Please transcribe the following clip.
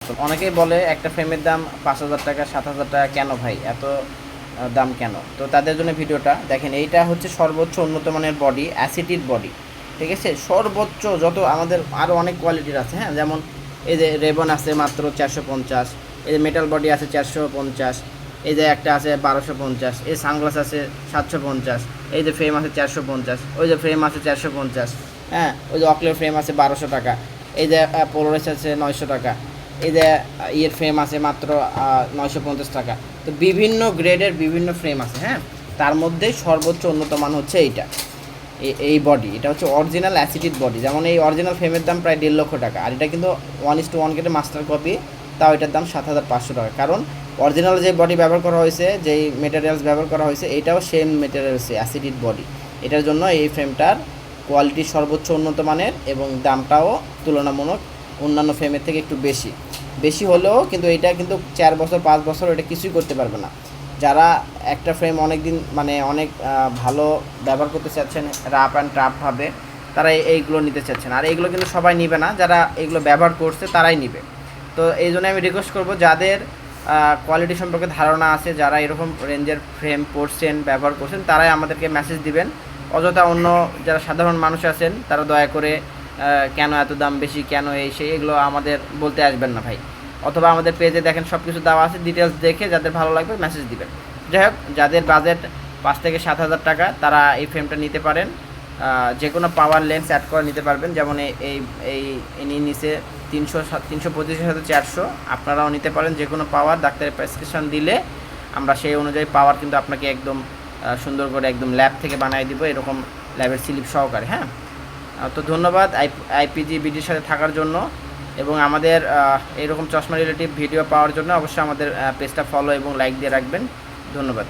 অনেকেই বলে একটা ফ্রেমের দাম 5,000 টাকা 7,000 টাকা, কেন ভাই এত দাম কেন? তো তাদের জন্য ভিডিওটা দেখেন। এইটা হচ্ছে সর্বোচ্চ উন্নত মানের বডি, অ্যাসিটিড বডি, ঠিক আছে? সর্বোচ্চ যত আমাদের আরও অনেক কোয়ালিটির আছে, হ্যাঁ, যেমন এই যে রেবন আছে মাত্র 450, এই যে মেটাল বডি আছে 450, এই যে একটা আছে 1250, এই সানগ্লাস আছে 750, এই যে ফ্রেম আছে 450, ওই যে ফ্রেম আছে 450, হ্যাঁ, ওই যে অকলের ফ্রেম আছে 1200 টাকা, এই যে পোলোরেস আছে 900 টাকা, এই যে ইয়ের ফ্রেম আছে মাত্র 950 টাকা। তো বিভিন্ন গ্রেডের বিভিন্ন ফ্রেম আছে, হ্যাঁ। তার মধ্যে সর্বোচ্চ উন্নত মান হচ্ছে এইটা, এই বডি। এটা হচ্ছে অরিজিনাল অ্যাসিডিড বডি। যেমন এই অরিজিনাল ফ্রেমের দাম প্রায় 1.5 লক্ষ টাকা, আর এটা কিন্তু 1:1 গ্রেডের মাস্টার কপি, তাও এটার দাম 7,500 টাকা। কারণ অরিজিনাল যে বডি ব্যবহার করা হয়েছে, যেই মেটেরিয়ালস ব্যবহার করা হয়েছে, এটাও সেম মেটেরিয়ালসে অ্যাসিডিড বডি। এটার জন্য এই ফ্রেমটার কোয়ালিটি সর্বোচ্চ উন্নত মানের এবং দামটাও তুলনামূলক অন্যান্য ফ্রেমের থেকে একটু বেশি হলেও কিন্তু এটা কিন্তু 4 বছর 5 বছর এটা কিছুই করতে পারবে না। যারা একটা ফ্রেম অনেক দিন মানে অনেক ভালো ব্যবহার করতে চাচ্ছেন, রাফ অ্যান্ড টাফভাবে, তারা এইগুলো নিতে চাচ্ছেন। আর এইগুলো কিন্তু সবাই নিবে না, যারা এগুলো ব্যবহার করছে তারাই নিবে। তো এই জন্য আমি রিকোয়েস্ট করবো, যাদের কোয়ালিটি সম্পর্কে ধারণা আছে, যারা এরকম রেঞ্জের ফ্রেম পড়ছেন, ব্যবহার করছেন, তারাই আমাদেরকে মেসেজ দিবেন। অযথা অন্য যারা সাধারণ মানুষ আছেন তারা দয়া করে কেন এত দাম বেশি, কেন এই সেই, এগুলো আমাদের বলতে আসবেন না ভাই। অথবা আমাদের পেজে দেখেন সব কিছু দেওয়া আছে, ডিটেলস দেখে যাদের ভালো লাগবে মেসেজ দিবেন। যাই হোক, যাদের বাজেট 5 থেকে 7,000 টাকা, তারা এই ফ্রেমটা নিতে পারেন। যে কোনো পাওয়ার লেন্স অ্যাড করে নিতে পারবেন। যেমন এই এই ইনি নিচে 325-এর সাথে 400, আপনারাও নিতে পারেন। যে কোনো পাওয়ার ডাক্তারের প্রেসক্রিপশন দিলে আমরা সেই অনুযায়ী পাওয়ার কিন্তু আপনাকে একদম সুন্দর করে একদম ল্যাব থেকে বানিয়ে দিব, এরকম ল্যাবের স্লিপ সহকারে, হ্যাঁ। তো ধন্যবাদ আইপিজি বিডির সাথে থাকার জন্য, এবং আমাদের এরকম চশমা রিলেটিভ ভিডিও পাওয়ার জন্য অবশ্যই আমাদের পেজটা ফলো এবং লাইক দিয়ে রাখবেন। ধন্যবাদ।